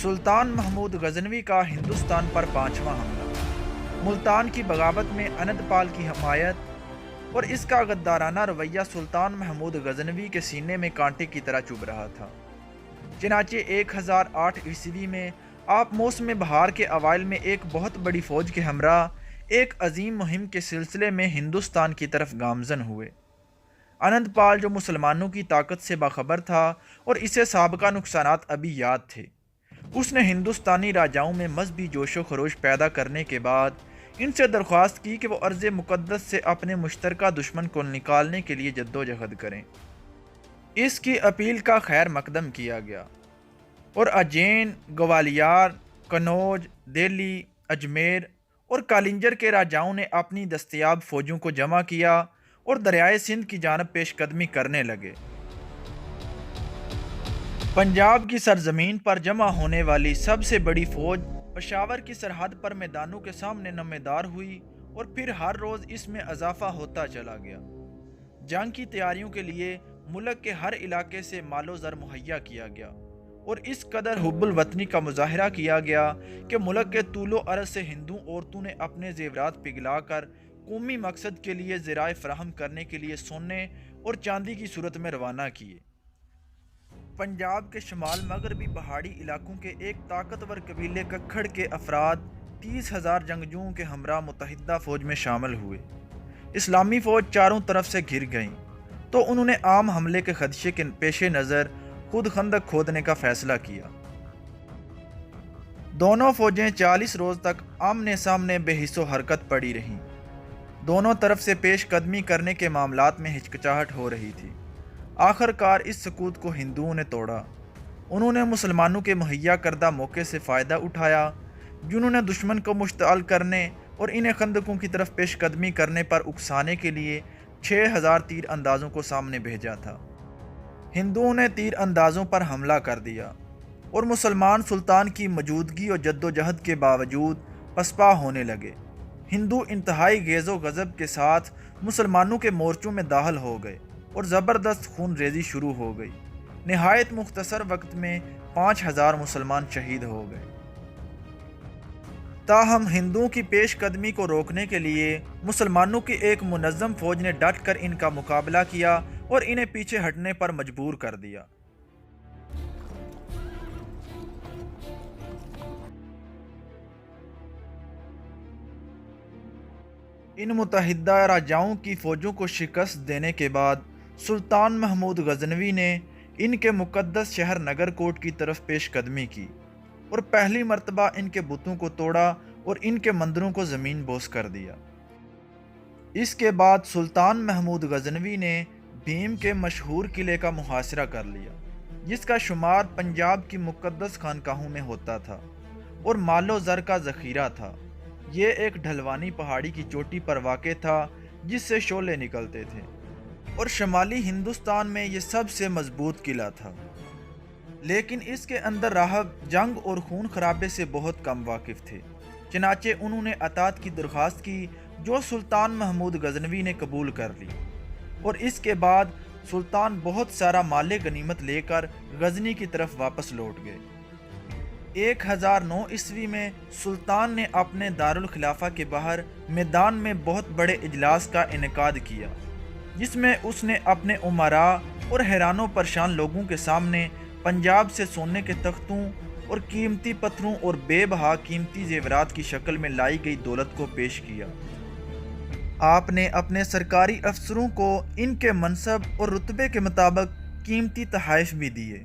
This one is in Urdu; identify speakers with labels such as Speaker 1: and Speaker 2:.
Speaker 1: سلطان محمود غزنوی کا ہندوستان پر پانچواں حملہ، ملتان کی بغاوت میں انند پال کی حمایت اور اس کا غدارانہ رویہ سلطان محمود غزنوی کے سینے میں کانٹے کی طرح چبھ رہا تھا۔ چنانچہ 1008 عیسوی میں آپ موسم بہار کے اوائل میں ایک بہت بڑی فوج کے ہمراہ ایک عظیم مہم کے سلسلے میں ہندوستان کی طرف گامزن ہوئے۔ انند پال جو مسلمانوں کی طاقت سے باخبر تھا اور اسے سابقہ نقصانات ابھی یاد تھے، اس نے ہندوستانی راجاؤں میں مذہبی جوش و خروش پیدا کرنے کے بعد ان سے درخواست کی کہ وہ ارض مقدس سے اپنے مشترکہ دشمن کو نکالنے کے لیے جدوجہد کریں۔ اس کی اپیل کا خیر مقدم کیا گیا اور اجین، گوالیار، کنوج، دہلی، اجمیر اور کالنجر کے راجاؤں نے اپنی دستیاب فوجوں کو جمع کیا اور دریائے سندھ کی جانب پیش قدمی کرنے لگے۔ پنجاب کی سرزمین پر جمع ہونے والی سب سے بڑی فوج پشاور کی سرحد پر میدانوں کے سامنے نمودار ہوئی اور پھر ہر روز اس میں اضافہ ہوتا چلا گیا۔ جنگ کی تیاریوں کے لیے ملک کے ہر علاقے سے مال و زر مہیا کیا گیا اور اس قدر حب الوطنی کا مظاہرہ کیا گیا کہ ملک کے طول و عرض سے ہندو عورتوں نے اپنے زیورات پگھلا کر قومی مقصد کے لیے ذرائع فراہم کرنے کے لیے سونے اور چاندی کی صورت میں روانہ کیے۔ پنجاب کے شمال مغربی پہاڑی علاقوں کے ایک طاقتور قبیلے ککھڑ کے افراد 30,000 جنگجوؤں کے ہمراہ متحدہ فوج میں شامل ہوئے۔ اسلامی فوج چاروں طرف سے گھر گئیں تو انہوں نے عام حملے کے خدشے کے پیش نظر خود خندق کھودنے کا فیصلہ کیا۔ دونوں فوجیں 40 روز تک آمنے سامنے بے حس و حرکت پڑی رہیں۔ دونوں طرف سے پیش قدمی کرنے کے معاملات میں ہچکچاہٹ ہو رہی تھی۔ آخر کار اس سکوت کو ہندوؤں نے توڑا۔ انہوں نے مسلمانوں کے مہیا کردہ موقع سے فائدہ اٹھایا، جنہوں نے دشمن کو مشتعل کرنے اور انہیں خندقوں کی طرف پیش قدمی کرنے پر اکسانے کے لیے 6,000 تیر اندازوں کو سامنے بھیجا تھا۔ ہندوؤں نے تیر اندازوں پر حملہ کر دیا اور مسلمان سلطان کی موجودگی اور جدوجہد کے باوجود پسپا ہونے لگے۔ ہندو انتہائی غیظ و غضب کے ساتھ مسلمانوں کے مورچوں میں داخل ہو گئے اور زبردست خون ریزی شروع ہو گئی۔ نہایت مختصر وقت میں 5,000 مسلمان شہید ہو گئے۔ تاہم ہندوؤں کی پیش قدمی کو روکنے کے لیے مسلمانوں کی ایک منظم فوج نے ڈٹ کر ان کا مقابلہ کیا اور انہیں پیچھے ہٹنے پر مجبور کر دیا۔ ان متحدہ راجاؤں کی فوجوں کو شکست دینے کے بعد سلطان محمود غزنوی نے ان کے مقدس شہر نگر کوٹ کی طرف پیش قدمی کی اور پہلی مرتبہ ان کے بتوں کو توڑا اور ان کے مندروں کو زمین بوس کر دیا۔ اس کے بعد سلطان محمود غزنوی نے بھیم کے مشہور قلعے کا محاصرہ کر لیا، جس کا شمار پنجاب کی مقدس خانقاہوں میں ہوتا تھا اور مال و زر کا ذخیرہ تھا۔ یہ ایک ڈھلوانی پہاڑی کی چوٹی پر واقع تھا جس سے شعلے نکلتے تھے اور شمالی ہندوستان میں یہ سب سے مضبوط قلعہ تھا، لیکن اس کے اندر راہب جنگ اور خون خرابے سے بہت کم واقف تھے۔ چنانچہ انہوں نے اطاعت کی درخواست کی جو سلطان محمود غزنوی نے قبول کر لی اور اس کے بعد سلطان بہت سارا مال غنیمت لے کر غزنی کی طرف واپس لوٹ گئے۔ 1009 عیسوی میں سلطان نے اپنے دارالخلافہ کے باہر میدان میں بہت بڑے اجلاس کا انعقاد کیا، جس میں اس نے اپنے امراء اور حیران و پریشان لوگوں کے سامنے پنجاب سے سونے کے تختوں اور قیمتی پتھروں اور بے بہا قیمتی زیورات کی شکل میں لائی گئی دولت کو پیش کیا۔ آپ نے اپنے سرکاری افسروں کو ان کے منصب اور رتبے کے مطابق قیمتی تحائف بھی دیے۔